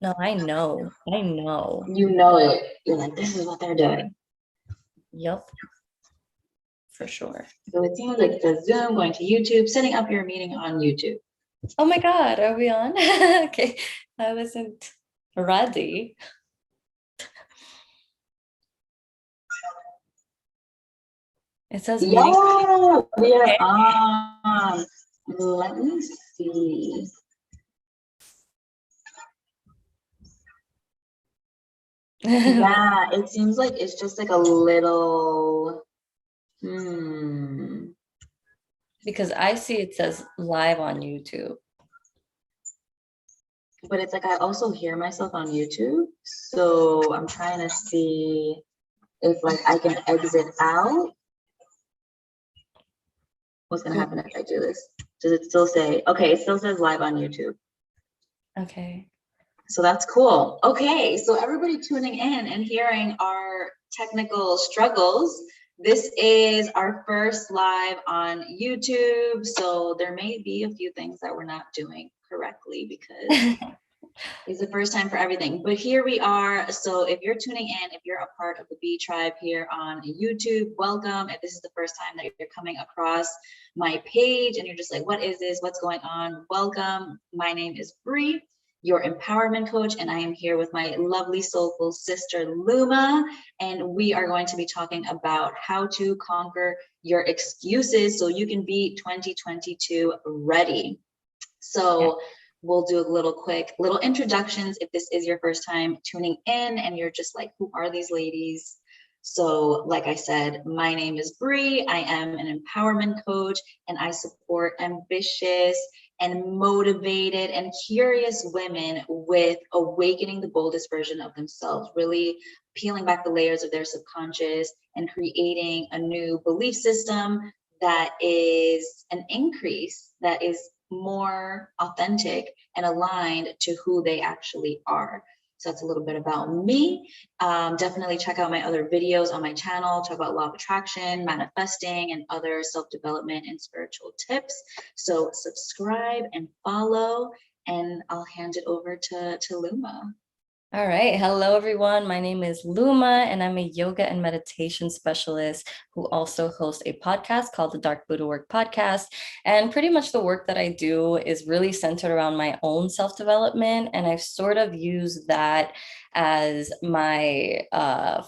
No, I know. I know. You know it. You're like, this is what they're doing. Yep, for sure. So it seems like the Zoom, going to YouTube, setting up your meeting on YouTube. Oh my God, are we on? Okay, I wasn't ready. It says meeting. Yeah, we are Okay. on. Let me see. Yeah, it seems like it's just like a little, Because I see it says live on YouTube. but it's like I also hear myself on YouTube. So I'm trying to see if like I can exit out. What's gonna happen if I do this? Does it still say, okay, it still says live on YouTube. Okay. So that's cool. Okay, so everybody tuning in and hearing our technical struggles, this is our first live on YouTube. So there may be a few things that we're not doing correctly because it's the first time for everything. But here we are. So if you're tuning in, if you're a part of the B Tribe here on YouTube, welcome. If this is the first time that you're coming across my page and you're just like, what is this? What's going on? Welcome. My name is Bree, your empowerment coach, and I am here with my lovely soulful sister Luma, and we are going to be talking about how to conquer your excuses so you can be 2022 ready. So we'll do a little introductions if this is your first time tuning in and you're just like, who are these ladies? So like I said, my name is Bree. I am an empowerment coach and I support ambitious and motivated and curious women with awakening the boldest version of themselves, really peeling back the layers of their subconscious and creating a new belief system that is an increase, that is more authentic and aligned to who they actually are. So that's a little bit about me. Definitely check out my other videos on my channel, talk about law of attraction, manifesting, and other self-development and spiritual tips. So subscribe and follow, and I'll hand it over to Luma. All right. Hello, everyone. My name is Luma, and I'm a yoga and meditation specialist who also hosts a podcast called the Dark Buddha Work Podcast. And pretty much the work that I do is really centered around my own self-development. And I've sort of used that as my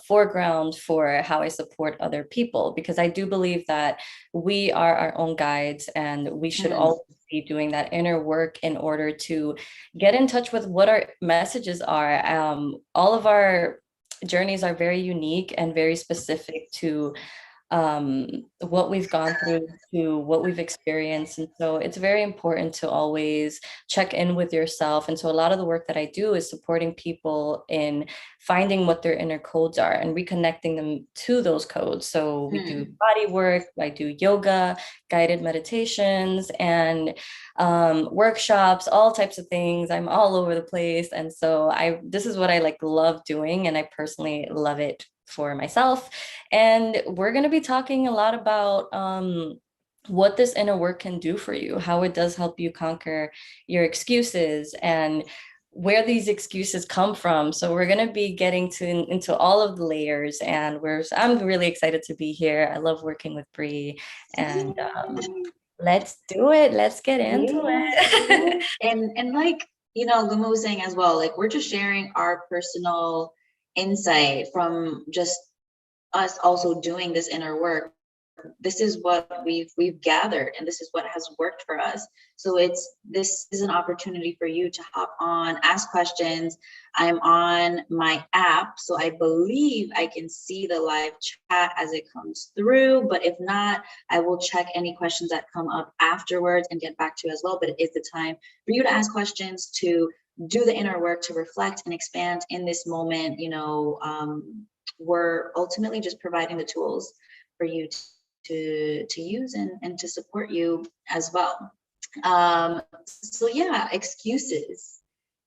foreground for how I support other people, because I do believe that we are our own guides and we should all be doing that inner work in order to get in touch with what our messages are. All of our journeys are very unique and very specific to what we've gone through, to what we've experienced. And so it's very important to always check in with yourself. And so a lot of the work that I do is supporting people in finding what their inner codes are and reconnecting them to those codes. So we do body work, I do yoga, guided meditations, and workshops, all types of things. I'm all over the place. And so this is what I like love doing. And I personally love it for myself. And we're going to be talking a lot about what this inner work can do for you, how it does help you conquer your excuses and where these excuses come from. So we're going to be getting into all of the layers, and I'm really excited to be here. I love working with Bree, and let's do it. Let's get into it. And like, Luma was saying as well, like we're just sharing our personal insight from just us also doing this inner work. This is what we've gathered, and this is what has worked for us. So this is an opportunity for you to hop on, ask questions. I'm on my app, so I believe I can see the live chat as it comes through, but if not, I will check any questions that come up afterwards and get back to you as well. But it is the time for you to ask questions, to do the inner work, to reflect and expand in this moment. We're ultimately just providing the tools for you to use and to support you as well. So yeah, excuses.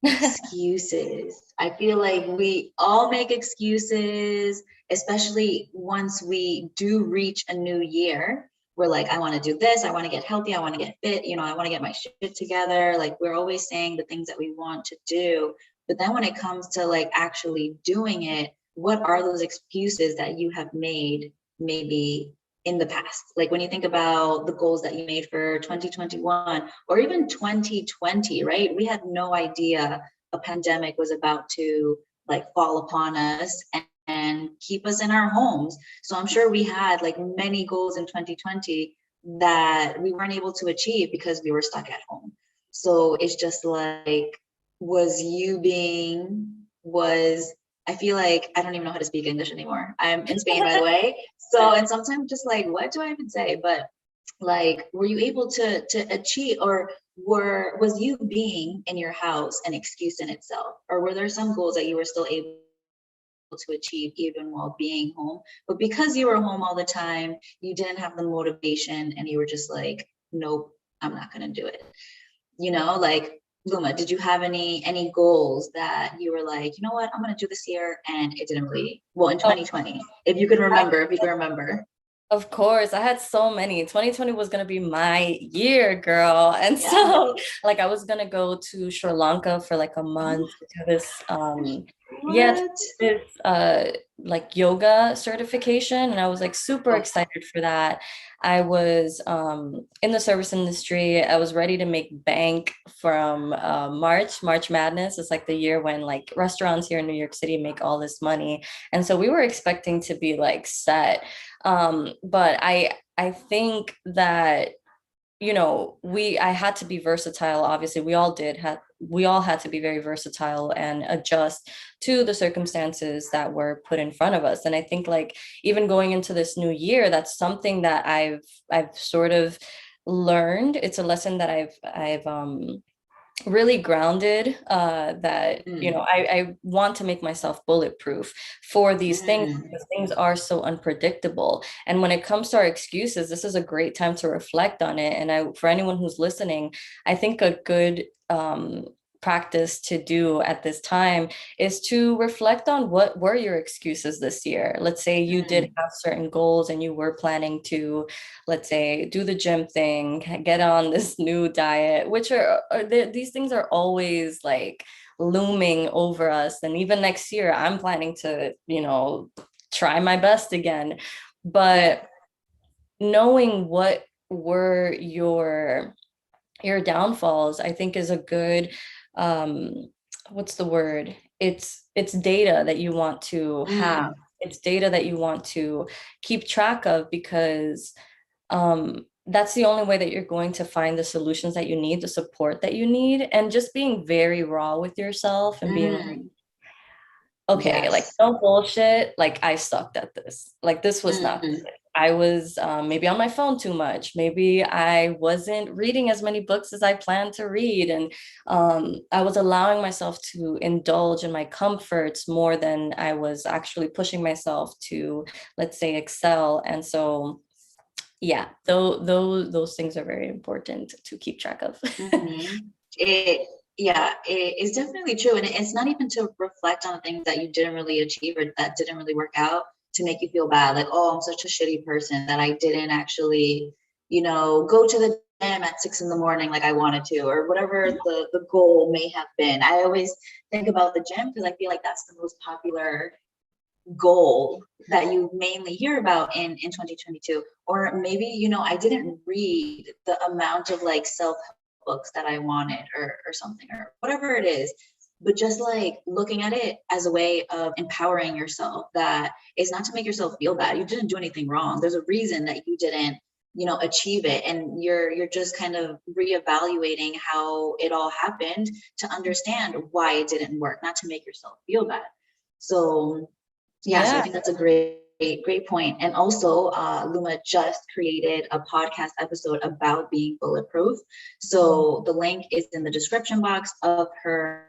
I feel like we all make excuses, especially once we do reach a new year. We're like, I want to do this, I want to get healthy, I want to get fit, I want to get my shit together. Like we're always saying the things that we want to do, But then when it comes to like actually doing it, what are those excuses that you have made maybe in the past? Like when you think about the goals that you made for 2021 or even 2020, right? We had no idea a pandemic was about to like fall upon us and keep us in our homes. So I'm sure we had like many goals in 2020 that we weren't able to achieve because we were stuck at home. So it's just like, was I feel like I don't even know how to speak English anymore. I'm in Spain, by the way. So, and sometimes just like, what do I even say? But like, were you able to achieve, or was you being in your house an excuse in itself? Or were there some goals that you were still able to achieve even while being home? But because you were home all the time, you didn't have the motivation and you were just like, nope, I'm not gonna do it. You know, like Luma, did you have any goals that you were like, you know what, I'm gonna do this year, and it didn't really, well, in Oh, 2020, if you could remember, if you can remember. of course, I had so many. 2020 was gonna be my year, girl. And Yeah. so like I was gonna go to Sri Lanka for like a month to do this yeah, to What? do this like yoga certification. And I was like super Oh. excited for that. I was in the service industry. I was ready to make bank from March Madness. It's like the year when like restaurants here in New York City make all this money. And so we were expecting to be like set. But I think that, you know, I had to be versatile. Obviously, we all had to be very versatile and adjust to the circumstances that were put in front of us. And I think like even going into this new year, that's something that I've sort of learned. It's a lesson that I've really grounded, that you know Mm, I want to make myself bulletproof for these things mm, because things are so unpredictable. And when it comes to our excuses, this is a great time to reflect on it. And for anyone who's listening, I think a good practice to do at this time is to reflect on what were your excuses this year. Let's say you did mm, have certain goals and you were planning to, let's say, do the gym thing, get on this new diet, which these things are always like looming over us. And even next year, I'm planning to, you know, try my best again. yeah. But knowing what were your downfalls, I think is a good, um, what's the word? It's data that you want to have. Mm, It's data that you want to keep track of because that's the only way that you're going to find the solutions that you need, the support that you need, and just being very raw with yourself and being like, mm, okay, like yes. no bullshit, like I sucked at this. Like this was not Mm, good. I was maybe on my phone too much. Maybe I wasn't reading as many books as I planned to read. And I was allowing myself to indulge in my comforts more than I was actually pushing myself to, let's say, excel. And so yeah, those things are very important to keep track of. mm-hmm. It, yeah, it is definitely true. And it's not even to reflect on the things that you didn't really achieve or that didn't really work out to make you feel bad. Like, oh, I'm such a shitty person that I didn't actually, you know, go to the gym at 6 in the morning like I wanted to, or whatever the goal may have been. I always think about the gym because I feel like that's the most popular goal that you mainly hear about in 2022. Or maybe, you know, I didn't read the amount of like self books that I wanted, or something, or whatever it is. But just like looking at it as a way of empowering yourself, that it's not to make yourself feel bad. You didn't do anything wrong. There's a reason that you didn't, you know, achieve it. And you're just kind of reevaluating how it all happened to understand why it didn't work, not to make yourself feel bad. So yeah, so I Yeah. think that's a great point. And also, Luma just created a podcast episode about being bulletproof. So the link is in the description box of her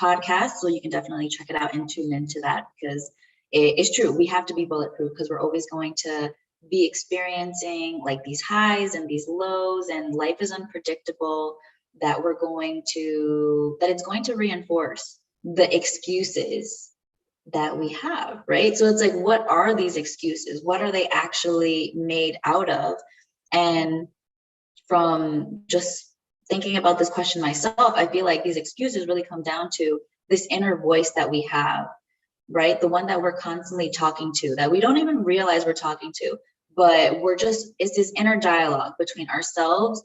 podcast. So you can definitely check it out and tune into that, because it's true. We have to be bulletproof because we're always going to be experiencing like these highs and these lows, and life is unpredictable, that it's going to reinforce the excuses that we have, right? So it's like, what are these excuses? What are they actually made out of? And from just thinking about this question myself, I feel like these excuses really come down to this inner voice that we have, right? The one that we're constantly talking to, that we don't even realize we're talking to, but it's this inner dialogue between ourselves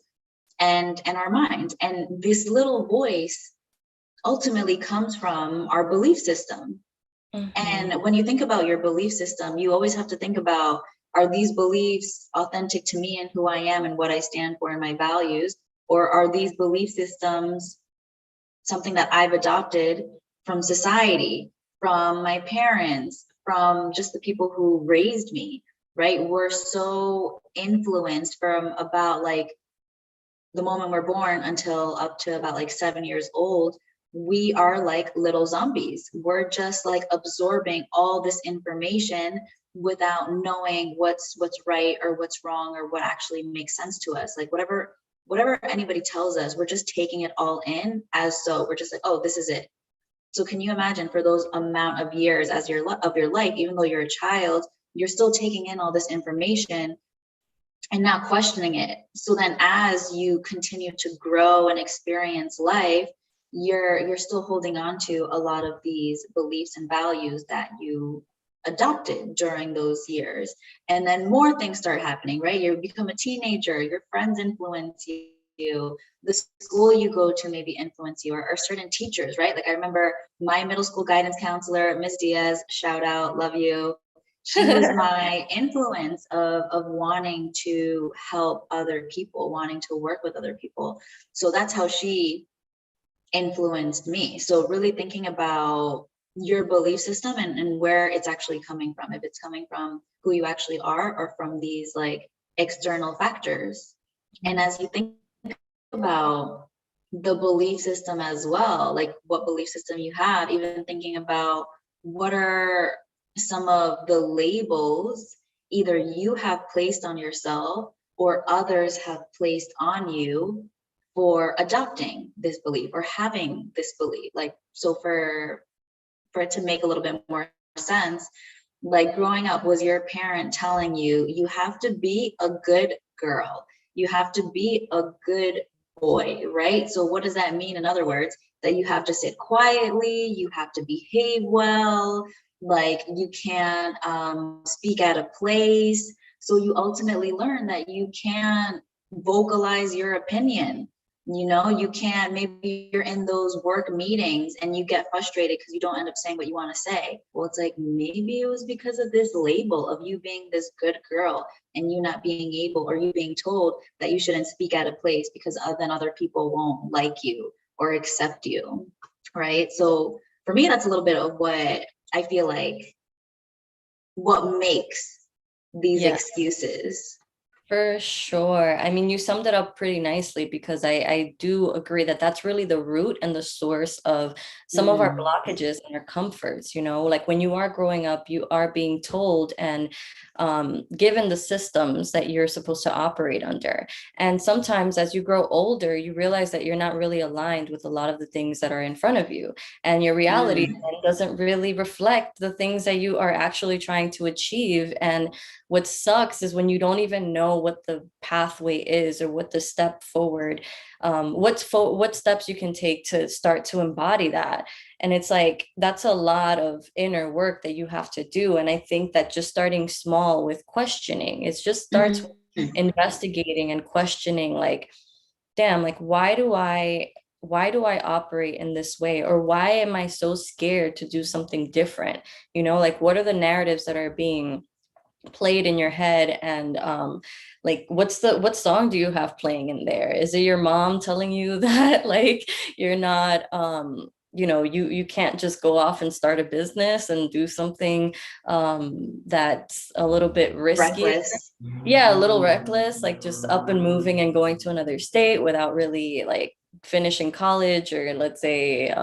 and our mind. And this little voice ultimately comes from our belief system. And when you think about your belief system, you always have to think about, are these beliefs authentic to me and who I am and what I stand for and my values? Or are these belief systems something that I've adopted from society, from my parents, from just the people who raised me, right? We're so influenced from about like the moment we're born until up to about like 7 years old. We are like little zombies. We're just like absorbing all this information without knowing what's right or what's wrong or what actually makes sense to us. Like whatever anybody tells us, we're just taking it all in as so. We're just like, oh, this is it. So can you imagine for those amount of years of your life, even though you're a child, you're still taking in all this information and not questioning it. So then as you continue to grow and experience life, you're still holding on to a lot of these beliefs and values that you adopted during those years. And then more things start happening, right? You become a teenager, your friends influence you, the school you go to maybe influence you, or certain teachers, right? Like I remember my middle school guidance counselor, Ms. Diaz, shout out, love you. She was my influence of wanting to help other people, wanting to work with other people. So that's how she influenced me. So really thinking about your belief system and where it's actually coming from, if it's coming from who you actually are or from these like external factors. And as you think about the belief system as well, like what belief system you have, even thinking about what are some of the labels either you have placed on yourself or others have placed on you for adopting this belief or having this belief. Like, so for it to make a little bit more sense, like growing up, was your parent telling you, you have to be a good girl, you have to be a good boy, right? So what does that mean? In other words, that you have to sit quietly, you have to behave well, like you can't speak out of place. So you ultimately learn that you can't vocalize your opinion. You know, you can't, maybe you're in those work meetings and you get frustrated because you don't end up saying what you want to say. Well, it's like, maybe it was because of this label of you being this good girl and you not being able, or you being told that you shouldn't speak out of place because then other people won't like you or accept you, right? So for me, that's a little bit of what I feel like what makes these Yeah. excuses. For sure. I mean, you summed it up pretty nicely because I do agree that that's really the root and the source of some of our Mm, blockages and our comforts. Like when you are growing up, you are being told and given the systems that you're supposed to operate under. And sometimes as you grow older, you realize that you're not really aligned with a lot of the things that are in front of you. And your reality mm, then doesn't really reflect the things that you are actually trying to achieve. And what sucks is when you don't even know what the pathway is or what the step forward, what steps you can take to start to embody that. And it's like, that's a lot of inner work that you have to do. And I think that just starting small with questioning, it just starts with mhm, investigating and questioning, like, damn, like, why do I operate in this way? Or why am I so scared to do something different? Like, what are the narratives that are being played in your head? And like, what song do you have playing in there? Is it your mom telling you that like you're not you can't just go off and start a business and do something that's a little bit risky? reckless. Yeah, a little reckless, like just up and moving and going to another state without really like finishing college, or let's say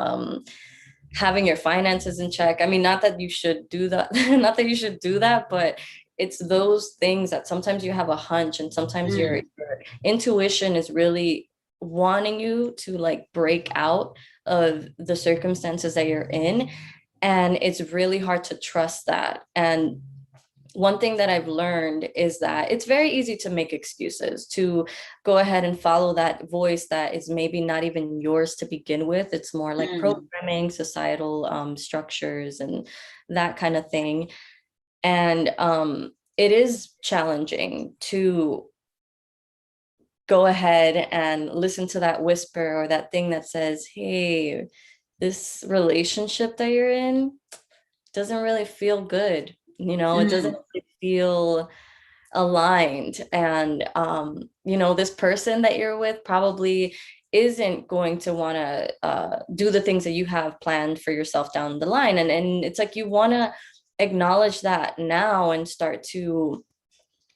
having your finances in check. I mean, not that you should do that, not that you should do that, but it's those things that sometimes you have a hunch and sometimes Mm, your intuition is really wanting you to like break out of the circumstances that you're in. And it's really hard to trust that. And one thing that I've learned is that it's very easy to make excuses, to go ahead and follow that voice that is maybe not even yours to begin with. It's more like Mm, programming, societal structures, and that kind of thing. And it is challenging to go ahead and listen to that whisper or that thing that says, hey, this relationship that you're in doesn't really feel good. It doesn't mm, really feel aligned. And, this person that you're with probably isn't going to want to do the things that you have planned for yourself down the line. And it's like you want to acknowledge that now and start to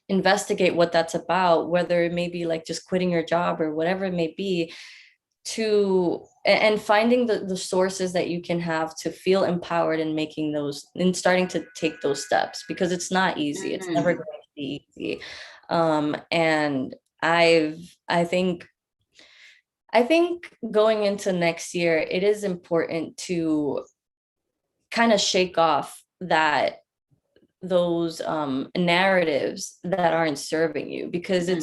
investigate what that's about, whether it may be like just quitting your job or whatever it may be, and finding the sources that you can have to feel empowered in making those and starting to take those steps, because it's not easy. It's never mm, going to be easy. And I think going into next year, it is important to kind of shake off those narratives that aren't serving you, because mm,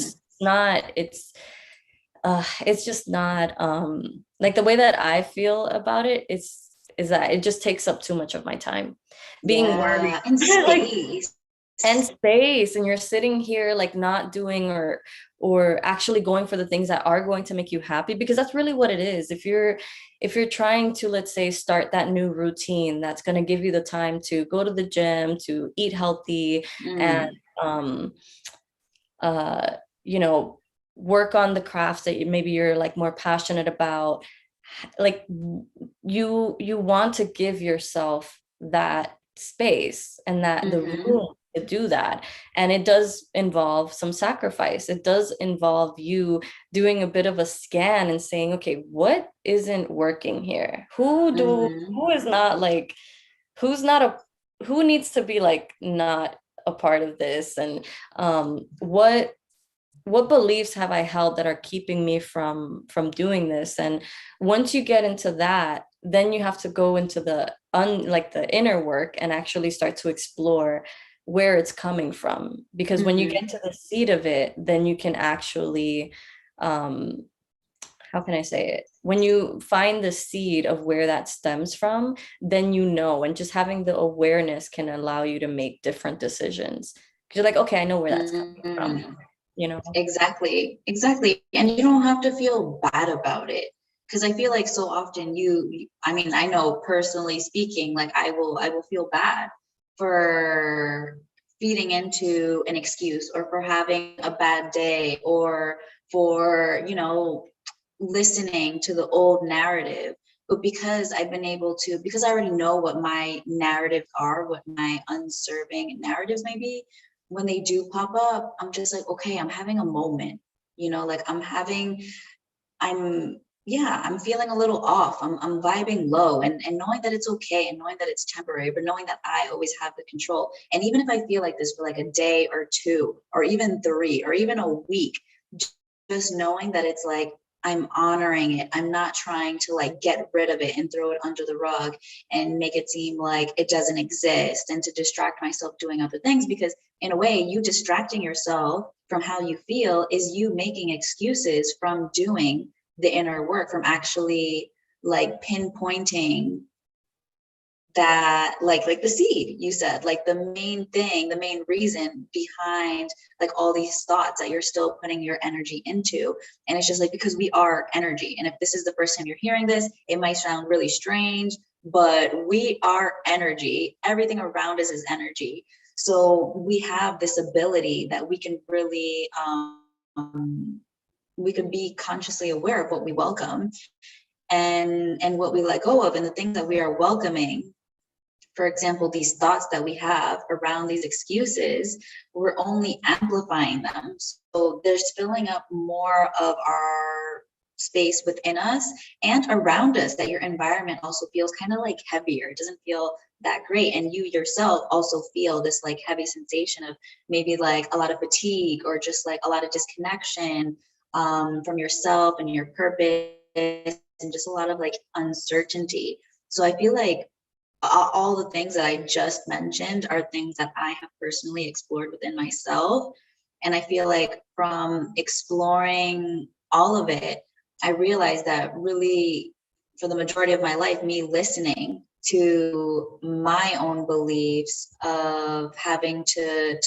it's just not like the way that I feel about it is that it just takes up too much of my time being worried. yeah, and Like, space. and space, and you're sitting here like not doing or actually going for the things that are going to make you happy, because that's really what it is. If you're trying to, let's say, start that new routine that's going to give you the time to go to the gym, to eat healthy, and Mm, um uh you know work on the crafts that maybe you're like more passionate about, like you want to give yourself that space and that the mhm, room to do that. And it does involve some sacrifice. It does involve you doing a bit of a scan and saying, okay, what isn't working here? mhm, Who is not like, who's not a who needs to be like not a part of this? And what beliefs have I held that are keeping me from doing this? And once you get into that, then you have to go into like the inner work and actually start to explore where it's coming from, because when you get mhm, to the seed of it, then you can actually um how can I say it? When you find the seed of where that stems from, then and just having the awareness can allow you to make different decisions. Because you're like, okay, I know where that's coming from, mm. you know? Exactly, exactly. And you don't have to feel bad about it. Because I feel like so often I mean, I know personally speaking, like I will feel bad for feeding into an excuse or for having a bad day or for, listening to the old narrative. But because I've been able to, because I already know what my narratives are, what my unserving narratives may be, when they do pop up, I'm just like, okay, I'm having a moment, like I'm, yeah, I'm feeling a little off. I'm vibing low, and knowing that it's okay and knowing that it's temporary, but knowing that I always have the control. And even if I feel like this for like a day or two, or even three, or even a week, just knowing that it's like, I'm honoring it. I'm not trying to like get rid of it and throw it under the rug and make it seem like it doesn't exist and to distract myself doing other things, because in a way, you distracting yourself from how you feel is you making excuses from doing the inner work, from actually like pinpointing that, like the seed you said, like the main thing, the main reason behind like all these thoughts that you're still putting your energy into. And it's just like, because we are energy, and if this is the first time you're hearing this, it might sound really strange, but we are energy. Everything around us is energy. So we have this ability that we can really we can be consciously aware of what we welcome and what we let go of, and the things that we are welcoming. For example, these thoughts that we have around these excuses, we're only amplifying them. So they're filling up more of our space within us and around us, that your environment also feels kind of like heavier. It doesn't feel that great. And you yourself also feel this like heavy sensation of maybe like a lot of fatigue or just like a lot of disconnection from yourself and your purpose, and just a lot of like uncertainty. So I feel like all the things that I just mentioned are things that I have personally explored within myself. And I feel like from exploring all of it, I realized that really, for the majority of my life, me listening to my own beliefs of having to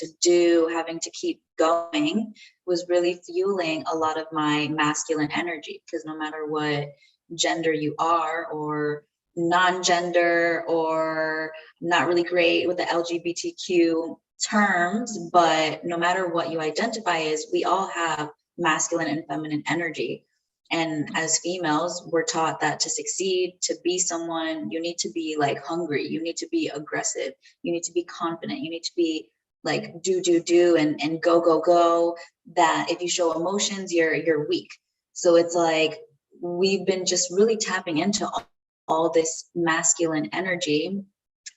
keep going was really fueling a lot of my masculine energy. Because no matter what gender you are, or non-gender, or not really great with the LGBTQ terms, but no matter what you identify as, we all have masculine and feminine energy. And as females, we're taught that to succeed, to be someone, you need to be like hungry, you need to be aggressive, you need to be confident, you need to be like do and go. That if you show emotions, you're weak. So it's like we've been just really tapping into all this masculine energy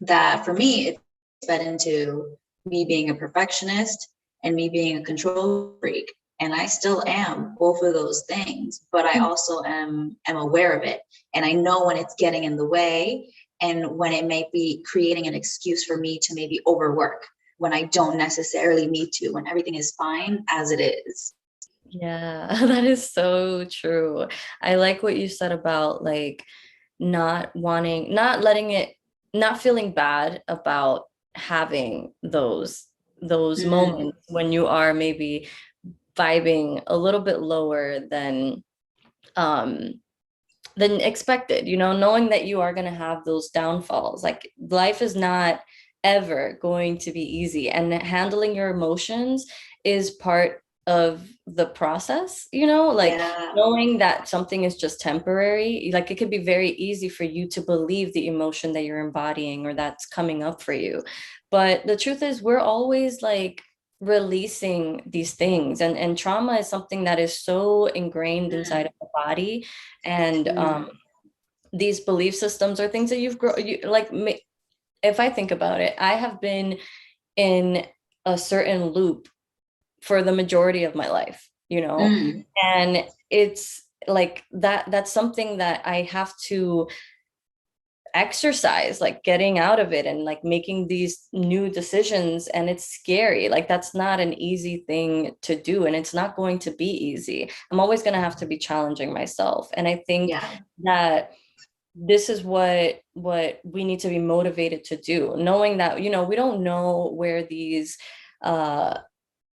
that for me it's fed into me being a perfectionist and me being a control freak. And I still am both of those things, but I also am aware of it. And I know when it's getting in the way, and when it may be creating an excuse for me to maybe overwork when I don't necessarily need to, when everything is fine as it is. Yeah, that is so true. I like what you said about like not wanting, not letting it, not feeling bad about having those Mm, moments when you are maybe vibing a little bit lower um than expected, knowing that you are going to have those downfalls. Like life is not ever going to be easy, and handling your emotions is part of the process, like yeah, knowing that something is just temporary. Like it could be very easy for you to believe the emotion that you're embodying or that's coming up for you. But the truth is, we're always like releasing these things, and trauma is something that is so ingrained inside mm, of the body. And mm, these belief systems are things that you've grown, like if I think about it, I have been in a certain loop for the majority of my life, mm, and it's like that's something that I have to exercise, like getting out of it and like making these new decisions. And it's scary. Like that's not an easy thing to do, and it's not going to be easy. I'm always going to have to be challenging myself. And I think yeah. that this is what we need to be motivated to do, knowing that we don't know where these uh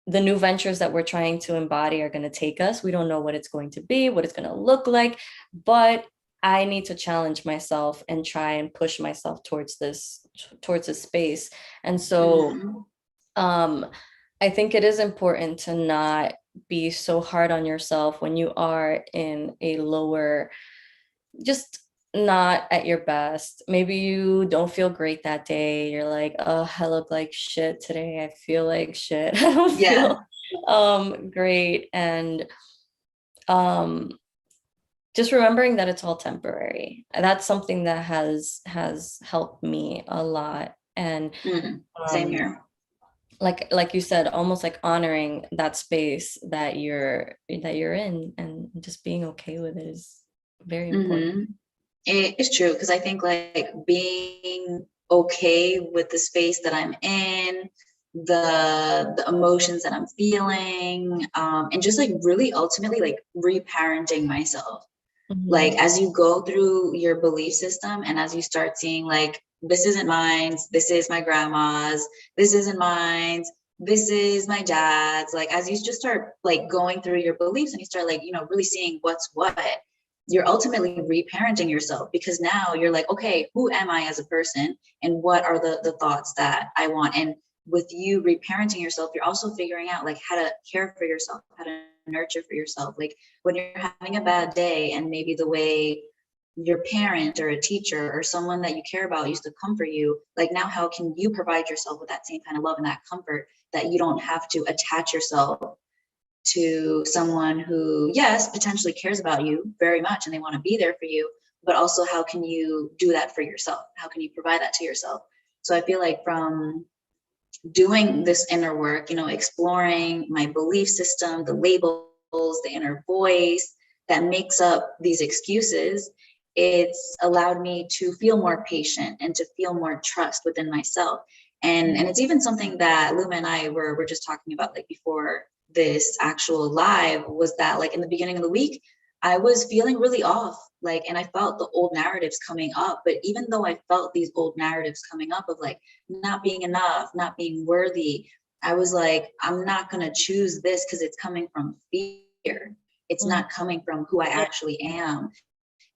the new ventures that we're trying to embody are going to take us. We don't know what it's going to be, what it's going to look like, but I need to challenge myself and try and push myself towards this space. And so Mm, um I think it is important to not be so hard on yourself when you are in a lower, just not at your best. Maybe you don't feel great that day. You're like, oh, I look like shit today. I feel like shit. I don't yeah. feel great. And um just remembering that it's all temporary. That's something that has helped me a lot. And Mm, same um here. like you said, almost like honoring that space that you're in, and just being okay with it is very important. Mm-hmm. It's true, because I think like being okay with the space that I'm in, the emotions that I'm feeling, and just like really ultimately like reparenting myself. Like Mhm. as you go through your belief system, and as you start seeing like this isn't mine, this is my grandma's, this isn't mine, this is my dad's. Like as you just start like going through your beliefs, and you start like really seeing what's what, you're ultimately reparenting yourself, because now you're like, okay, who am I as a person, and what are the thoughts that I want? And with you reparenting yourself, you're also figuring out like how to care for yourself, how to nurture for yourself. Like when you're having a bad day, and maybe the way your parent or a teacher or someone that you care about used to comfort you, like now how can you provide yourself with that same kind of love and that comfort, that you don't have to attach yourself to someone who, yes, potentially cares about you very much and they want to be there for you, but also how can you do that for yourself? How can you provide that to yourself? So I feel like from doing this inner work, exploring my belief system, the labels, the inner voice that makes up these excuses, it's allowed me to feel more patient and to feel more trust within myself. And it's even something that Luma and I were just talking about, like before this actual live, was that like in the beginning of the week, I was feeling really off, like, and I felt the old narratives coming up. But even though I felt these old narratives coming up of like not being enough, not being worthy, I was like, I'm not going to choose this because it's coming from fear. It's Mm. not coming from who I Yeah. actually am.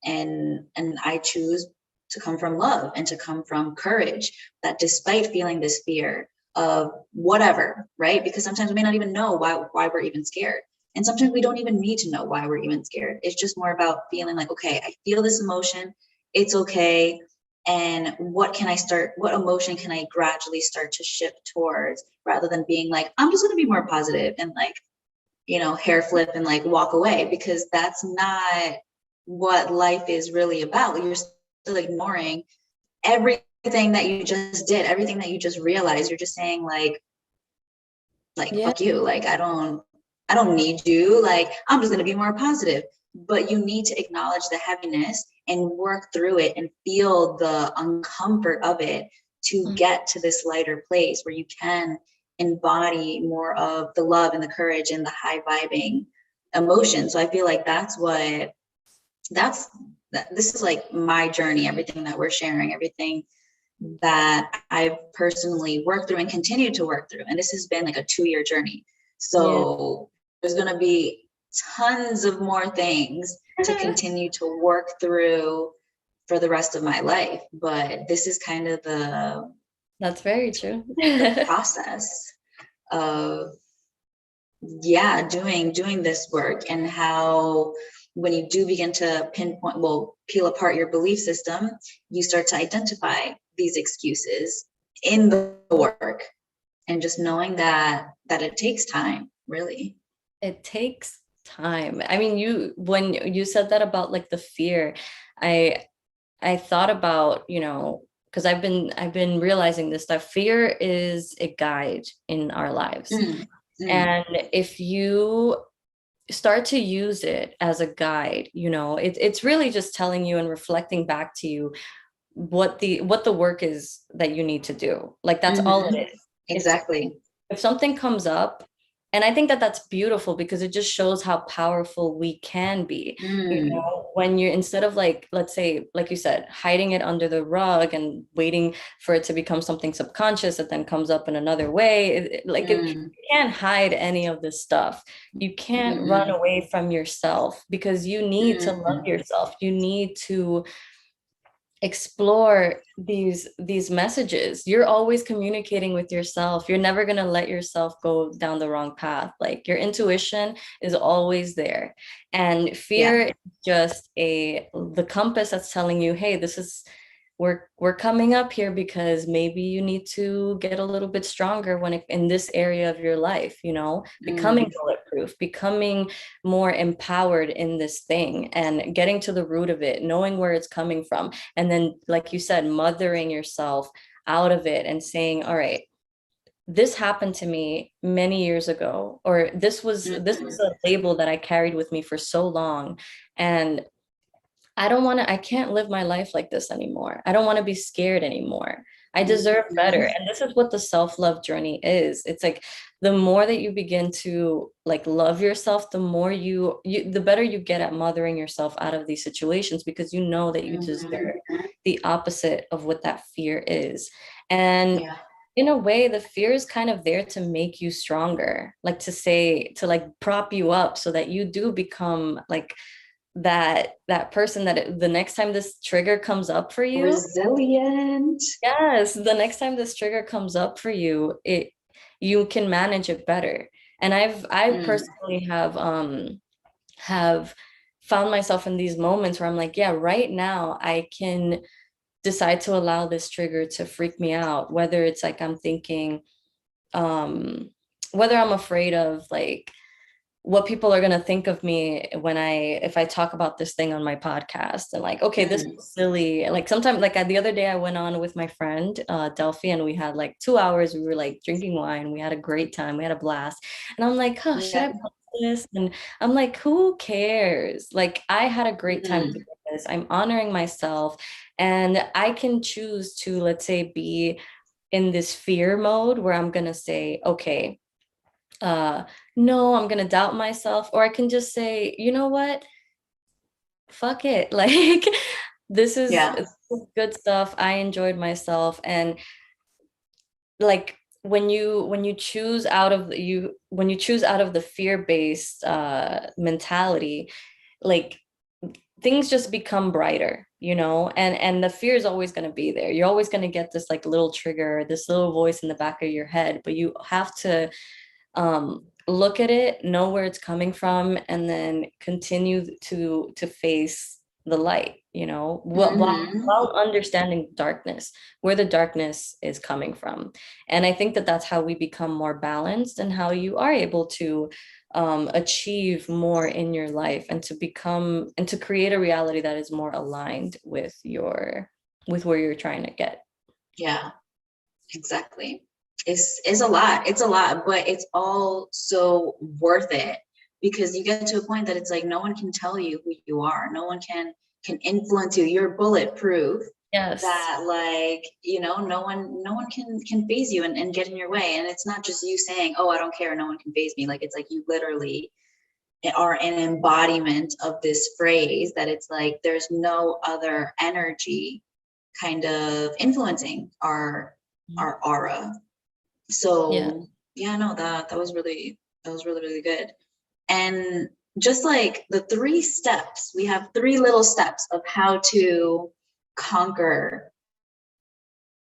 And I choose to come from love and to come from courage, that despite feeling this fear of whatever, right? Because sometimes we may not even know why we're even scared. And sometimes we don't even need to know why we're even scared. It's just more about feeling like, okay, I feel this emotion. It's okay. And what emotion can I gradually start to shift towards, rather than being like, I'm just going to be more positive and like, hair flip and like walk away, because that's not what life is really about. You're still ignoring everything that you just did, everything that you just realized. You're just saying like Yeah. fuck you, like I don't need you, like I'm just going to be more positive. But you need to acknowledge the heaviness and work through it and feel the uncomfort of it to Mm. get to this lighter place where you can embody more of the love and the courage and the high vibing emotion. So I feel like that's this is like my journey, everything that we're sharing, everything that I've personally worked through and continue to work through. And this has been like a 2-year journey. Yeah. So there's going to be tons of more things to continue to work through for the rest of my life. But this is kind of That's very true. the process of, yeah, doing this work, and how when you do begin to peel apart your belief system, you start to identify these excuses in the work, and just knowing that it takes time, really. It takes time. I mean, when you said that about like the fear, I I thought about, because I've been realizing this, that fear is a guide in our lives. Mm, mm, And if you start to use it as a guide, it's really just telling you and reflecting back to you what the work is that you need to do. Like that's all mm-hmm. it is. It's Exactly. if something comes up, and I think that that's beautiful because it just shows how powerful we can be. Mm, When you're, instead of like, let's say, like you said, hiding it under the rug and waiting for it to become something subconscious that then comes up in another way, mm, you can't hide any of this stuff. You can't run mm, away from yourself because you need to love mm, yourself. You need to explore these messages. You're always communicating with yourself. You're never going to let yourself go down the wrong path. Like your intuition is always there, and yeah. fear is just the compass that's telling you, hey, this is, we're coming up here because maybe you need to get a little bit stronger in this area of your life, becoming Mm, bulletproof, becoming more empowered in this thing and getting to the root of it, knowing where it's coming from. And then, like you said, mothering yourself out of it and saying, all right, this happened to me many years ago, or this was mm, a label that I carried with me for so long. And I can't live my life like this anymore. I don't want to be scared anymore. I deserve better. mm, And this is what the self-love journey is. It's like the more that you begin to like love yourself, the more the better you get at mothering yourself out of these situations, because you know that you mm, deserve the opposite of what that fear is. And yeah. in a way, the fear is kind of there to make you stronger, like to like prop you up so that you do become like that person the next time this trigger comes up for you. Resilient. Yes, the next time this trigger comes up for you, you can manage it better. And I Mm, personally have found myself in these moments where I'm like, yeah, right now I can decide to allow this trigger to freak me out, whether it's like I'm thinking, um whether I'm afraid of like what people are going to think of me if I talk about this thing on my podcast, and like, okay, this mm, is silly. Like sometimes, like the other day I went on with my friend, Delphi, and we had like 2 hours. We were like drinking wine. We had a great time. We had a blast. And I'm like, should I yeah. post this? And I'm like, who cares? Like I had a great time Mm, doing this. I'm honoring myself. And I can choose to, let's say, be in this fear mode where I'm going to say, okay, uh, no, I'm going to doubt myself. Or I can just say, you know what? Fuck it. Like, this is Yeah. good stuff. I enjoyed myself. And like, when you choose out of when you choose out of the fear-based mentality, like things just become brighter, and the fear is always going to be there. You're always going to get this like little trigger, this little voice in the back of your head, but you have to look at it, know where it's coming from, and then continue to face the light, Mm-hmm. while understanding darkness, where the darkness is coming from. And I think that that's how we become more balanced, and how you are able to achieve more in your life, and to create a reality that is more aligned with where you're trying to get. Yeah, exactly. It's a lot. It's a lot, but it's all so worth it, because you get to a point that it's like no one can tell you who you are. No one can influence you. You're bulletproof. Yes. That, like, no one can phase you and get in your way. And it's not just you saying, oh, I don't care, no one can phase me. Like, it's like you literally are an embodiment of this phrase, that it's like there's no other energy kind of influencing our aura. Yeah. So yeah, no, that was really, really good. And just like the 3 steps, we have 3 little steps of how to conquer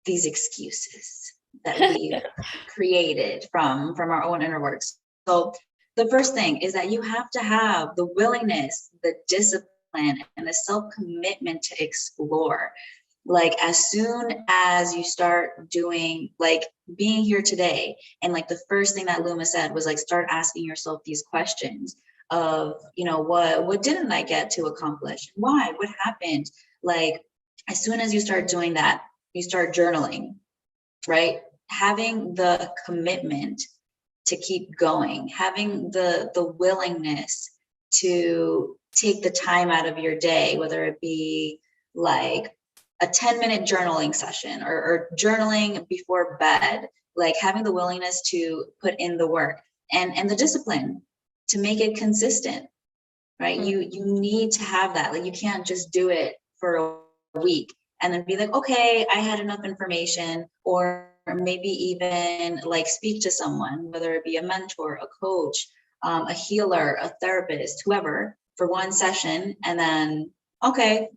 these excuses that we've created from our own inner works. So the first thing is that you have to have the willingness, the discipline, and the self-commitment to explore. Like, as soon as you start doing, like, being here today, and like the first thing that Luma said was like, start asking yourself these questions of, what didn't I get to accomplish? Why? What happened? Like, as soon as you start doing that, you start journaling, right? Having the commitment to keep going, having the willingness to take the time out of your day, whether it be like a 10-minute journaling session, or journaling before bed, like having the willingness to put in the work, and the discipline to make it consistent, right? You need to have that. Like, you can't just do it for a week and then be like, okay, I had enough information. Or maybe even like speak to someone, whether it be a mentor, a coach, a healer, a therapist, whoever, for one session, and then, okay,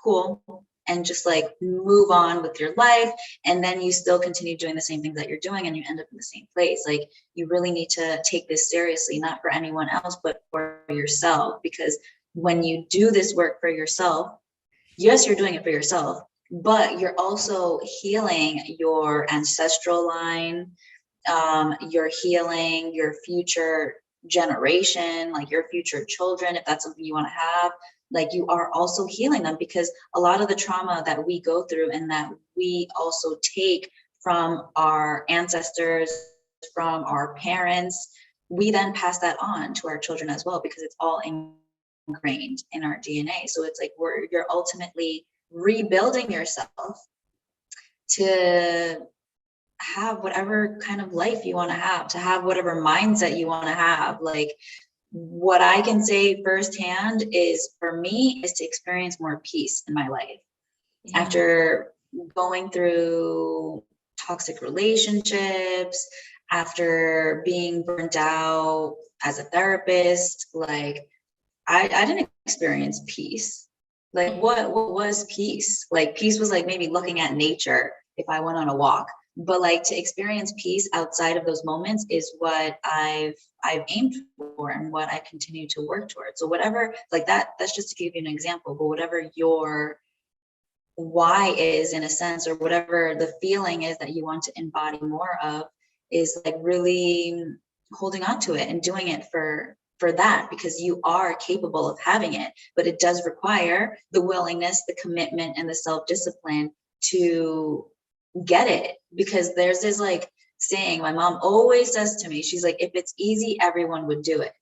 cool, and just like move on with your life. And then you still continue doing the same things that you're doing, and you end up in the same place. Like, you really need to take this seriously, not for anyone else, but for yourself. Because when you do this work for yourself, yes, you're doing it for yourself, but you're also healing your ancestral line. You're healing your future generation, like your future children, if that's something you want to have. Like, you are also healing them, because a lot of the trauma that we go through and that we also take from our ancestors, from our parents, we then pass that on to our children as well, because it's all ingrained in our DNA. So it's like you're ultimately rebuilding yourself to have whatever kind of life you want to have whatever mindset you want to have. Like, what I can say firsthand is, for me, is to experience more peace in my life. Yeah. After going through toxic relationships, after being burnt out as a therapist, like, I didn't experience peace. Like, what was peace? Like, peace was like maybe looking at nature if I went on a walk. But like, to experience peace outside of those moments is what I've aimed for, and what I continue to work towards. So whatever, like, that's just to give you an example, but whatever your why is, in a sense, or whatever the feeling is that you want to embody more of, is like really holding on to it and doing it for that, because you are capable of having it. But it does require the willingness, the commitment, and the self-discipline to get it. Because there's this like saying my mom always says to me, she's like, if it's easy, everyone would do it.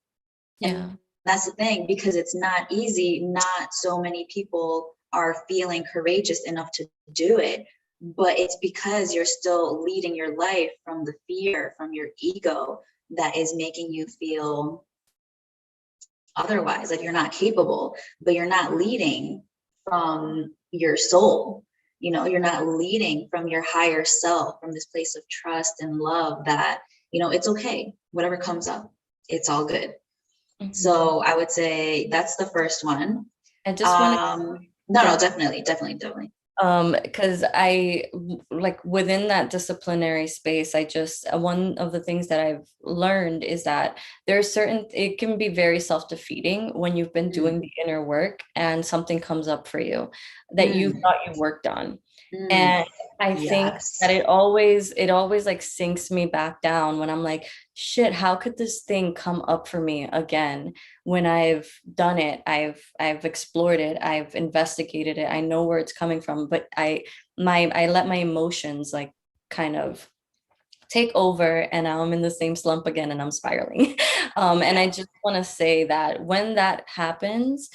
Yeah. that's the thing, because it's not easy. Not so many people are feeling courageous enough to do it, but it's because you're still leading your life from the fear, from your ego, that is making you feel otherwise, like you're not capable, but you're not leading from your soul. You know, you're not leading from your higher self, from this place of trust and love that, you know, it's okay. Whatever comes up, it's all good. Mhm. So I would say that's the first one. I just want to No, no, get definitely. because like within that disciplinary space, I just one of the things that I've learned is that there's certain it can be very self-defeating when you've been doing Mm, the inner work and something comes up for you that you mm, thought you worked on. mm. And I think that Yes. it always like sinks me back down when I'm like, shit, how could this thing come up for me again when I've done it, I've explored it, I've investigated it, I know where it's coming from, but I let my emotions like kind of take over and now I'm in the same slump again and I'm spiraling. And Yeah. I just want to say that when that happens,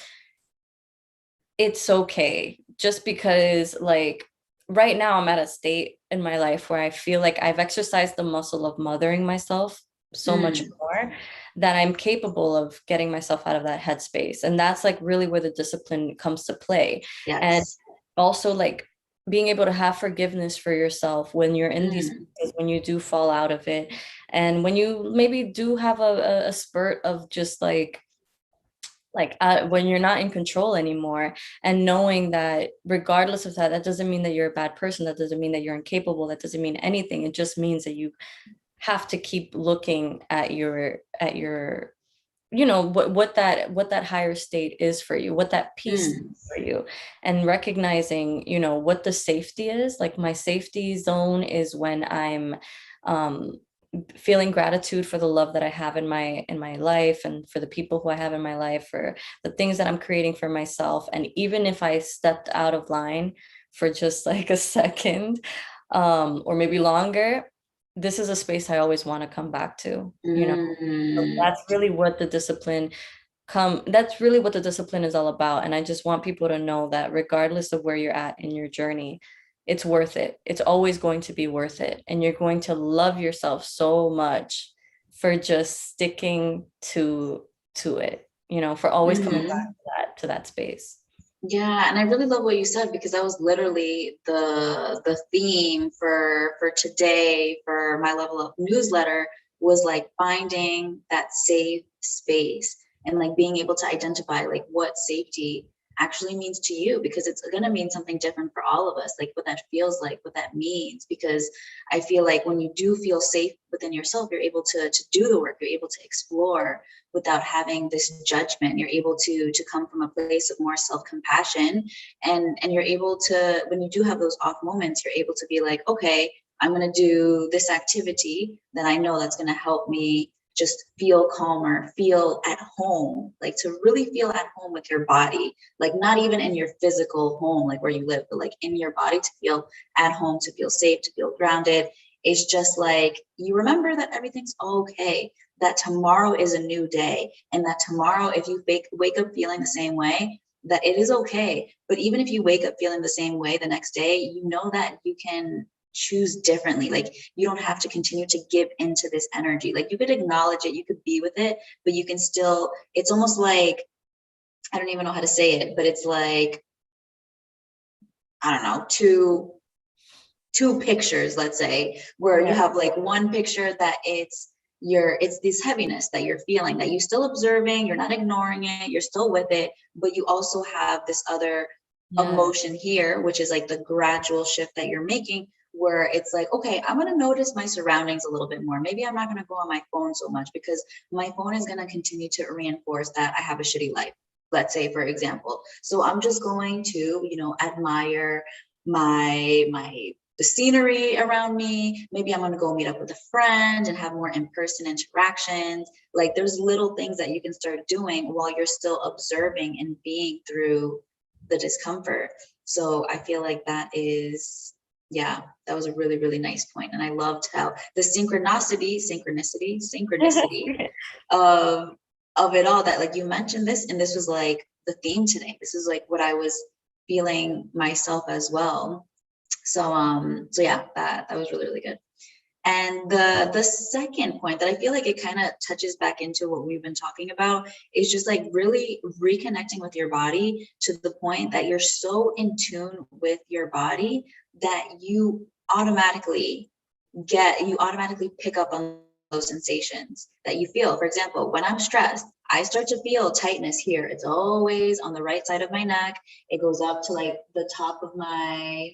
it's okay just because like right now I'm at a state in my life where I feel like I've exercised the muscle of mothering myself so much Mm, more that I'm capable of getting myself out of that headspace. And that's like really where the discipline comes to play. And yes. also like being able to have forgiveness for yourself when you're in these Mm, places, when you do fall out of it, and when you maybe do have a spurt of just like when you're not in control anymore, and knowing that regardless of that, that doesn't mean that you're a bad person, that doesn't mean that you're incapable, that doesn't mean anything. It just means that you have to keep looking at your what that higher state is for you, what that peace is mm, for you, and recognizing what the safety is. Like my safety zone is when I'm um feeling gratitude for the love that I have in my life, and for the people who I have in my life, for the things that I'm creating for myself. And even if I stepped out of line for just like a second, or maybe longer, this is a space I always want to come back to. So mm, that's really what the discipline is all about. And I just want people to know that regardless of where you're at in your journey, it's worth it. It's always going to be worth it. And you're going to love yourself so much for just sticking to it, for always coming back mm. to that space. Yeah, and I really love what you said, because that was literally the theme for today, for my level up newsletter, was like finding that safe space, and like being able to identify like what safety actually means to you, because it's going to mean something different for all of us, like what that feels like, what that means. Because I feel like when you do feel safe within yourself, you're able to do the work, you're able to explore without having this judgment. You're able to come from a place of more self-compassion, and you're able to, when you do have those off moments, you're able to be like, okay, I'm going to do this activity that I know that's going to help me just feel calmer, feel at home, like to really feel at home with your body, like not even in your physical home, like where you live, but like in your body, to feel at home, to feel safe, to feel grounded. It's just like you remember that everything's okay, that tomorrow is a new day, and that tomorrow, if you wake up feeling the same way, that it is okay. But even if you wake up feeling the same way the next day, you know that you can choose differently. Like you don't have to continue to give into this energy. Like you could acknowledge it, you could be with it, but you can still, it's almost like, I don't even know how to say it, but it's like, I don't know, two pictures, let's say, where you Yeah. have like one picture that it's this heaviness that you're feeling, that you're still observing, you're not ignoring it, you're still with it, but you also have this other Yeah. emotion here, which is like the gradual shift that you're making, where it's like, okay, I'm going to notice my surroundings a little bit more. Maybe I'm not going to go on my phone so much, because my phone is going to continue to reinforce that I have a shitty life, let's say, for example. So I'm just going to, admire my the scenery around me. Maybe I'm going to go meet up with a friend and have more in-person interactions. Like there's little things that you can start doing while you're still observing and being through the discomfort. So I feel like that is, yeah, that was a really, really nice point. And I loved how the synchronicity of of it all, that like you mentioned this, and this was like the theme today. This is like what I was feeling myself as well. So yeah, that was really, really good. And the second point that I feel like it kind of touches back into what we've been talking about is just like really reconnecting with your body to the point that you're so in tune with your body that you automatically pick up on those sensations that you feel. For example, when I'm stressed, I start to feel tightness here. It's always on the right side of my neck. It goes up to like the top of my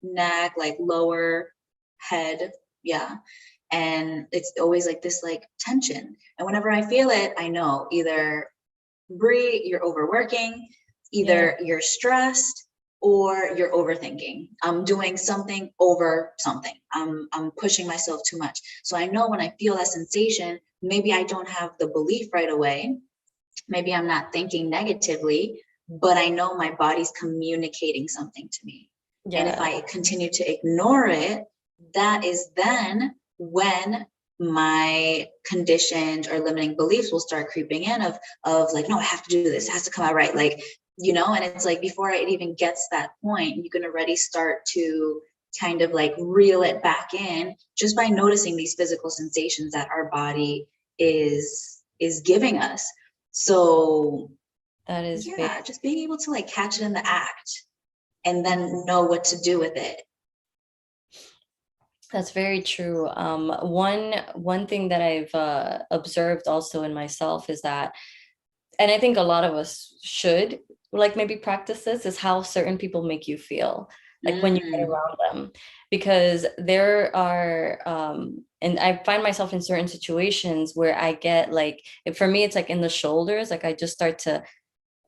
neck, like lower head. Yeah. And it's always like this like tension. And whenever I feel it, I know either Bree, you're overworking, Yeah. either you're stressed or you're overthinking. I'm doing something over something. I'm pushing myself too much. So I know when I feel that sensation, maybe I don't have the belief right away. Maybe I'm not thinking negatively, but I know my body's communicating something to me. And if Yeah. I continue to ignore it, that is then when my conditioned or limiting beliefs will start creeping in of like, no, I have to do this. It has to come out right. Like, and it's like before it even gets that point, you can already start to kind of like reel it back in just by noticing these physical sensations that our body is giving us. So That is very, yeah, just being able to like catch it in the act and then know what to do with it. that's very true. One thing that I've observed also in myself is that, and I think a lot of us should like maybe practice this, is how certain people make you feel, like when you get Mm, around them. Because there are, and I find myself in certain situations where I get like, for me, it's like in the shoulders, like I just start to,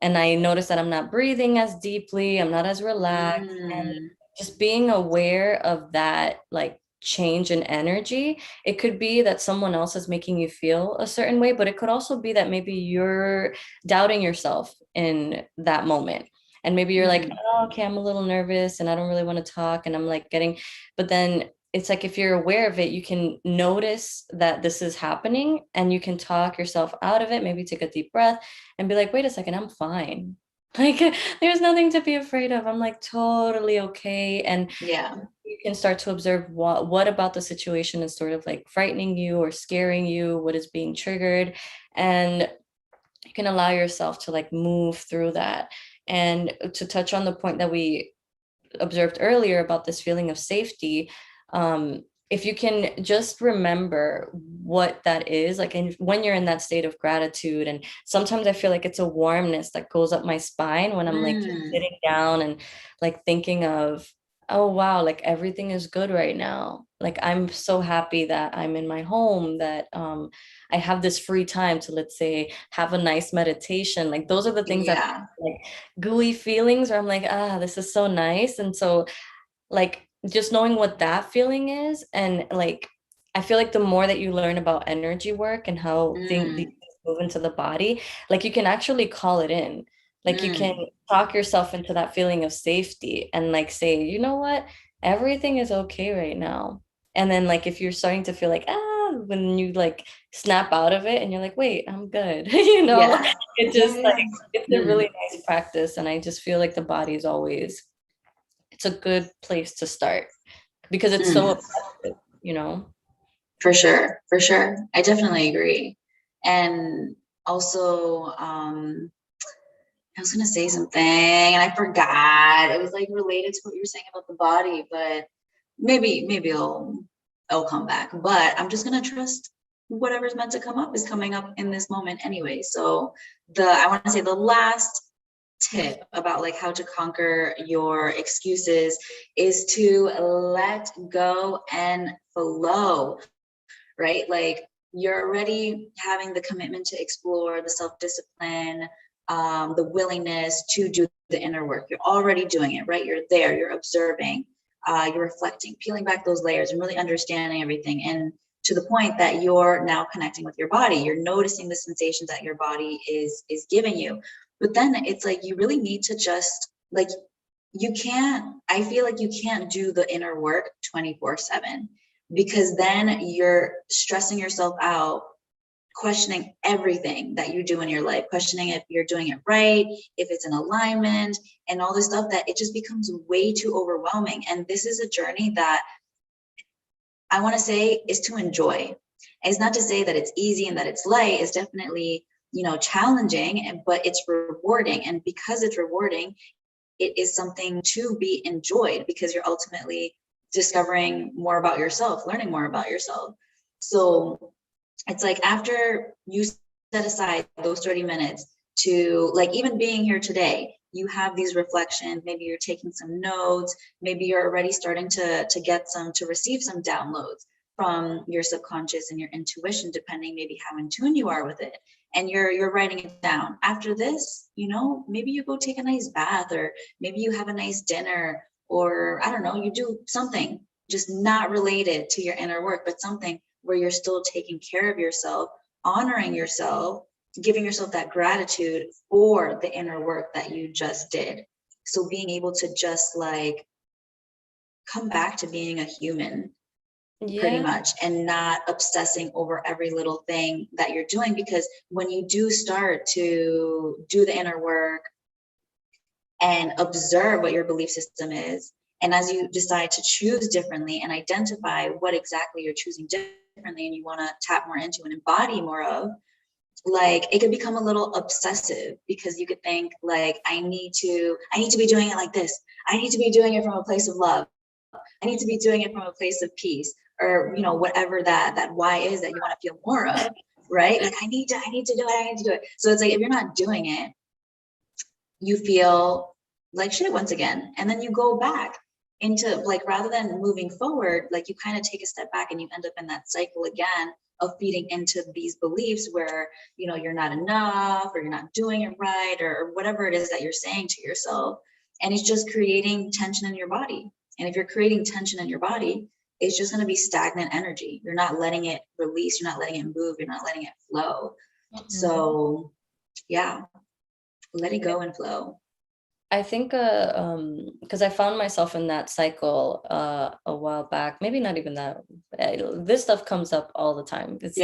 and I notice that I'm not breathing as deeply, I'm not as relaxed. And mm, just being aware of that, like change in energy, it could be that someone else is making you feel a certain way, but it could also be that maybe you're doubting yourself in that moment. And maybe you're like, mm. oh, okay, I'm a little nervous and I don't really want to talk. And I'm like but then it's like if you're aware of it, you can notice that this is happening and you can talk yourself out of it, maybe take a deep breath and be like, wait a second, I'm fine. Like, there's nothing to be afraid of. I'm like totally okay. And Yeah. you can start to observe what about the situation is sort of like frightening you or scaring you, what is being triggered. And you can allow yourself to like move through that. And to touch on the point that we observed earlier about this feeling of safety, if you can just remember what that is, like when you're in that state of gratitude, and sometimes I feel like it's a warmness that goes up my spine when I'm like just Mm, sitting down and like thinking of, oh wow, like everything is good right now. Like I'm so happy that I'm in my home, that I have this free time to, let's say, have a nice meditation. Like those are the things that yeah. like gooey feelings where I'm like, ah, this is so nice. And so like just knowing what that feeling is, and like I feel like the more that you learn about energy work and how these Mm, things move into the body, like you can actually call it in. Like you can mm. talk yourself into that feeling of safety and like say, you know what, everything is okay right now. And then like if you're starting to feel like, when you like snap out of it and you're like, wait, I'm good. Yeah. It Yeah, just like, yeah. it's a Mm, really nice practice. And I just feel like the body is always, it's a good place to start because it's so mm. effective, you know? For sure. For sure. I definitely agree. And also, I was gonna say something and I forgot. It was like related to what you were saying about the body, but maybe it'll come back. But I'm just gonna trust whatever's meant to come up is coming up in this moment anyway. So I want to say the last tip about like how to conquer your excuses is to let go and flow, right? Like you're already having the commitment to explore the self-discipline, the willingness to do the inner work. You're already doing it, right? You're there, you're observing, you're reflecting, peeling back those layers and really understanding everything. And to the point that you're now connecting with your body, you're noticing the sensations that your body is giving you. But then it's like you really need to just like I feel like you can't do the inner work 24/7 because then you're stressing yourself out questioning everything that you do in your life, questioning if you're doing it right, if it's in alignment, and all this stuff, that it just becomes way too overwhelming. And this is a journey that I want to say is to enjoy. And it's not to say that it's easy and that it's light. It's definitely, challenging, but it's rewarding. And because it's rewarding, it is something to be enjoyed, because you're ultimately discovering more about yourself, learning more about yourself. So it's like, after you set aside those 30 minutes to, like, even being here today, you have these reflections, maybe you're taking some notes, maybe you're already starting to receive some downloads from your subconscious and your intuition, depending maybe how in tune you are with it, and you're writing it down. After this, maybe you go take a nice bath, or maybe you have a nice dinner, or I don't know, you do something just not related to your inner work, but something where you're still taking care of yourself, honoring yourself, giving yourself that gratitude for the inner work that you just did. So being able to just like come back to being a human, pretty much, and not obsessing over every little thing that you're doing. Because when you do start to do the inner work and observe what your belief system is, and as you decide to choose differently and identify what exactly you're choosing differently and you want to tap more into and embody more of, like, it could become a little obsessive, because you could think like, I need to be doing it like this. I need to be doing it from a place of love. I need to be doing it from a place of peace, or whatever that why is that you want to feel more of, right? Like, I need to do it. I need to do it. So it's like, if you're not doing it, you feel like shit once again, and then you go back into, like, rather than moving forward, like, you kind of take a step back and you end up in that cycle again of feeding into these beliefs where you're not enough, or you're not doing it right, or whatever it is that you're saying to yourself. And it's just creating tension in your body. And if you're creating tension in your body, it's just going to be stagnant energy. You're not letting it release, you're not letting it move, you're not letting it flow. So yeah, let it go and flow. I think because I found myself in that cycle a while back. Maybe not even that. This stuff comes up all the time. It's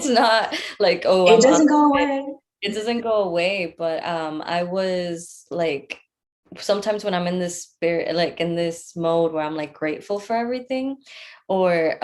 not like, oh, it doesn't go away. It doesn't go away. But I was like, sometimes when I'm in this spirit, like in this mode where I'm like grateful for everything, or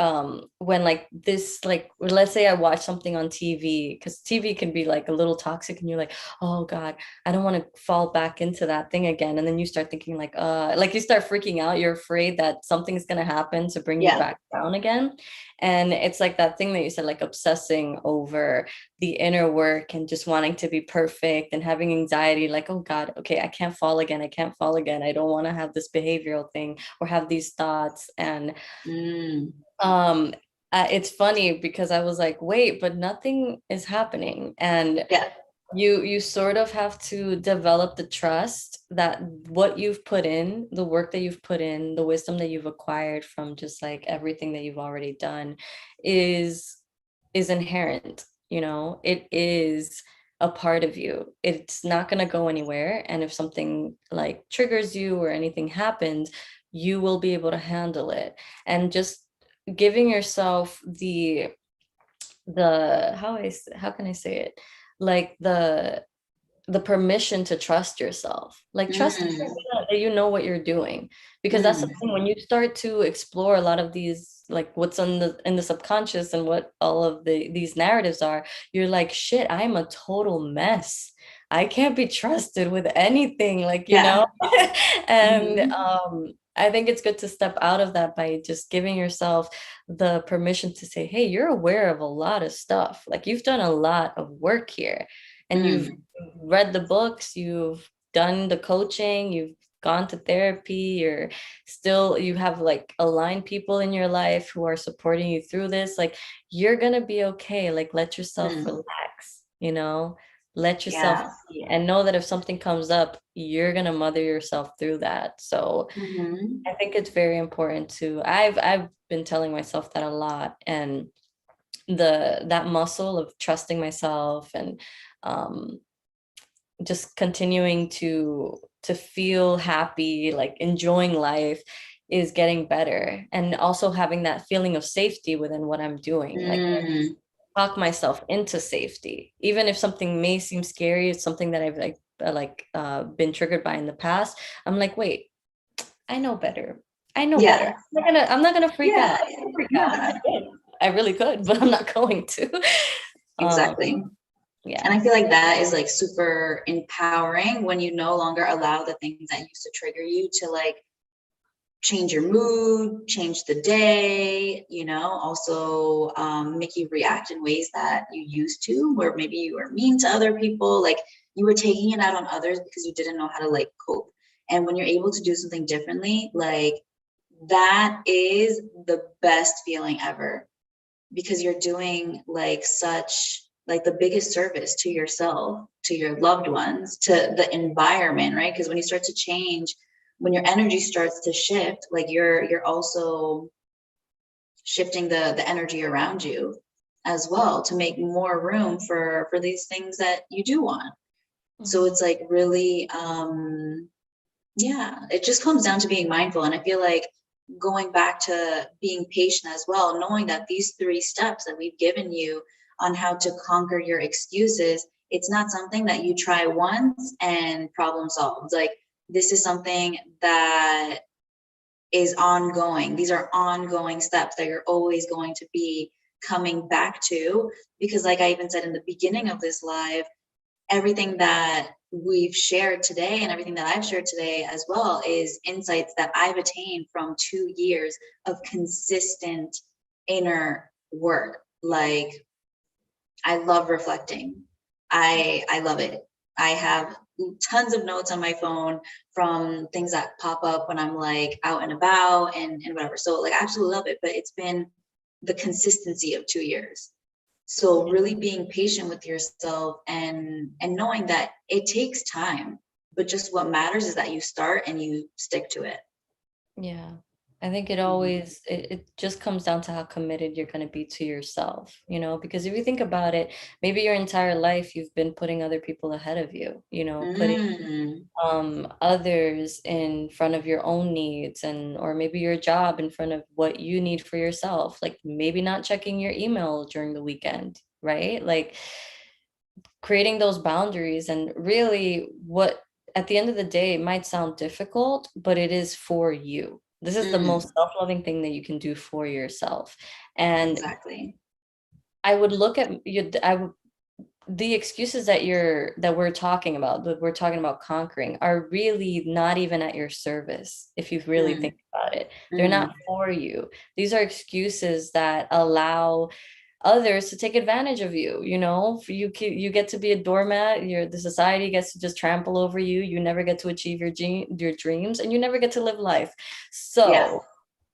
when like this, like, let's say I watch something on TV, because TV can be like a little toxic, and you're like, oh God, I don't want to fall back into that thing again. And then you start thinking like you start freaking out. You're afraid that something's going to happen to bring you back down again. And it's like that thing that you said, like obsessing over the inner work and just wanting to be perfect and having anxiety, like, oh God, okay, I can't fall again. I can't fall again. I don't want to have this behavioral thing or have these thoughts. And it's funny because I was like, wait, but nothing is happening. And you sort of have to develop the trust that what you've put in, the work that you've put in, the wisdom that you've acquired from just like everything that you've already done is inherent. It is a part of you. It's not going to go anywhere. And if something like triggers you or anything happens, you will be able to handle it. And just giving yourself how can I say it, like the permission to trust yourself, like trust that you know what you're doing. Because that's the thing, when you start to explore a lot of these, like what's in the subconscious and what all of these narratives are, you're like, shit, I'm a total mess. I can't be trusted with anything, like, and I think it's good to step out of that by just giving yourself the permission to say, hey, you're aware of a lot of stuff. Like, you've done a lot of work here, and you've read the books, you've done the coaching, you've gone to therapy, you have like aligned people in your life who are supporting you through this. Like, you're gonna be okay. Like, let yourself relax, let yourself be, and know that if something comes up, you're gonna mother yourself through that. So I think it's very important to, I've been telling myself that a lot, and that muscle of trusting myself and just continuing to feel happy, like enjoying life, is getting better. And also having that feeling of safety within what I'm doing. Like, talk myself into safety. Even if something may seem scary, it's something that I've been triggered by in the past. I'm like, wait, I know better. I know better. Yeah. I'm not gonna freak Yeah. out. I can freak out. Yeah. I really could, but I'm not going to. Um, Exactly. And yeah. I feel like that is like super empowering when you no longer allow the things that used to trigger you to like change your mood, change the day, also make you react in ways that you used to, where maybe you were mean to other people, like you were taking it out on others because you didn't know how to like cope. And when you're able to do something differently, like that is the best feeling ever, because you're doing like such like the biggest service to yourself, to your loved ones, to the environment, right? Because when you start to change, when your energy starts to shift, like you're also shifting the energy around you as well, to make more room for these things that you do want. So Mhm. it's like really yeah, it just comes down to being mindful. And I feel like going back to being patient as well, knowing that these 3 steps that we've given you on how to conquer your excuses, it's not something that you try once and problem solved. Like this is something that is ongoing. These are ongoing steps that you're always going to be coming back to. Because, like I even said in the beginning of this live, everything that we've shared today and everything that I've shared today as well is insights that I've attained from 2 years of consistent inner work. Like I love reflecting. I love it. I have tons of notes on my phone from things that pop up when I'm like out and about and whatever. So like I absolutely love it, but it's been the consistency of 2 years. So really being patient with yourself and knowing that it takes time, but just what matters is that you start and you stick to it. Yeah. I think it Mhm. always it just comes down to how committed you're going to be to yourself, because if you think about it, maybe your entire life you've been putting other people ahead of you, putting Mm, others in front of your own needs, and or maybe your job in front of what you need for yourself, like maybe not checking your email during the weekend, right? Like creating those boundaries. And really, what at the end of the day, it might sound difficult, but it is for you. This is the most mm, self-loving thing that you can do for yourself. And exactly. I would look at you, the excuses that we're talking about, that we're talking about conquering, are really not even at your service. If you really Mm, think about it, they're not mm, for you. These are excuses that allow others to take advantage of you. You get to be a doormat. The society gets to just trample over you. You never get to achieve your dreams, and you never get to live life. yeah. So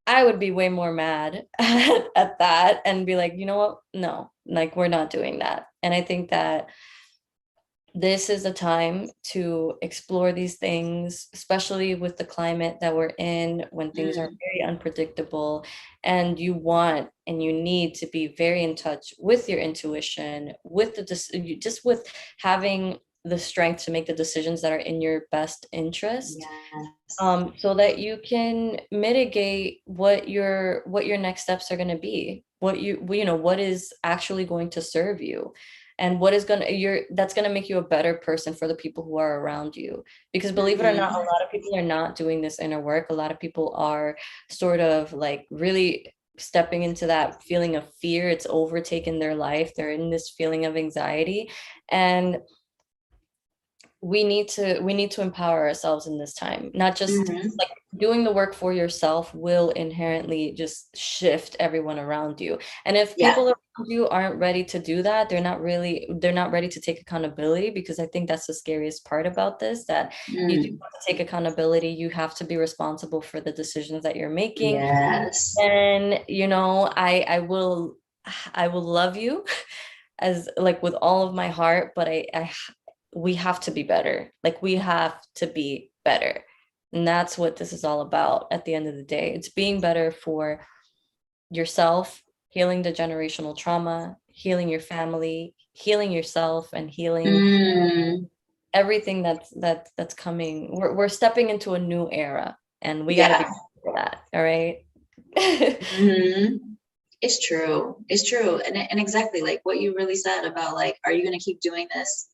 I would be way more mad at that and be like, you know what? No, like we're not doing that. And I think that this is a time to explore these things, especially with the climate that we're in, when things are Mm, very unpredictable, and you want and you need to be very in touch with your intuition, with just with having the strength to make the decisions that are in your best interest, yes. so that you can mitigate what your next steps are going to be, what is actually going to serve you, and what is going to you're that's going to make you a better person for the people who are around you. Because believe it or not, a Hmm. lot of people are not doing this inner work. A lot of people are sort of like really stepping into that feeling of fear. It's overtaken their life. They're in this feeling of anxiety, and we need to empower ourselves in this time. Not just Hmm. like doing the work for yourself will inherently just shift everyone around you. And if Yeah. people around you aren't ready to do that, they're not ready to take accountability. Because I think that's the scariest part about this, that you do Mm, have to take accountability. You have to be responsible for the decisions that you're making. yes. And I will love you as like with all of my heart, but we have to be better. Like we have to be better. And that's what this is all about at the end of the day. It's being better for yourself, healing the generational trauma, healing your family, healing yourself, and healing Mm, everything that's coming. We're stepping into a new era, and we got to be yeah. ready for that. All right. Hmm. It's true. It's true. And exactly like what you really said about like, are you going to keep doing this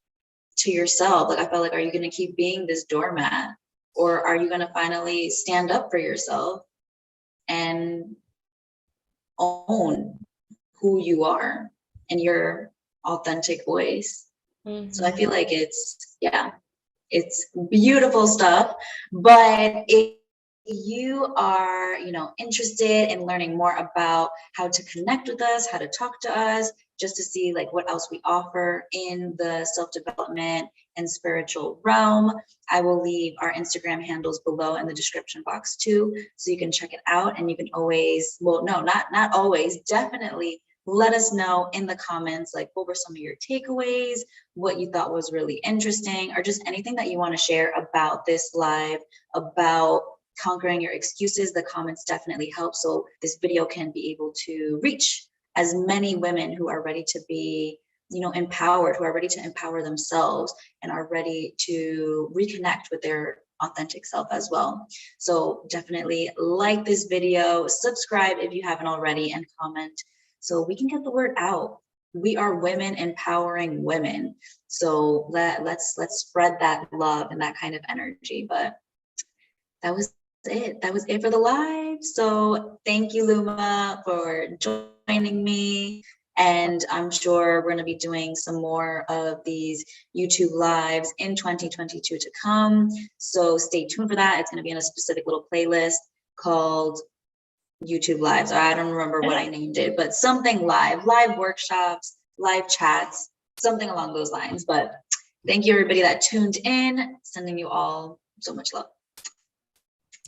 to yourself? Like, I felt like, are you going to keep being this doormat, or are you going to finally stand up for yourself and own who you are and your authentic voice? So I feel like it's beautiful stuff. But if you are, interested in learning more about how to connect with us, how to talk to us, just to see like what else we offer in the self-development and spiritual realm, I will leave our Instagram handles below in the description box too, so you can check it out. And you can always, well, no, not always, definitely let us know in the comments, like what were some of your takeaways, what you thought was really interesting, or just anything that you want to share about this live, about conquering your excuses. The comments definitely help, so this video can be able to reach as many women who are ready to be, empowered, who are ready to empower themselves and are ready to reconnect with their authentic self as well. So definitely like this video, subscribe if you haven't already, and comment so we can get the word out. We are women empowering women. So let's spread that love and that kind of energy. But that was it. That was it for the live. So thank you, Luma, for joining me. And I'm sure we're going to be doing some more of these YouTube lives in 2022 to come. So stay tuned for that. It's going to be in a specific little playlist called YouTube lives. I don't remember what I named it, but something live workshops, live chats, something along those lines. But thank you, everybody that tuned in. Sending you all so much love.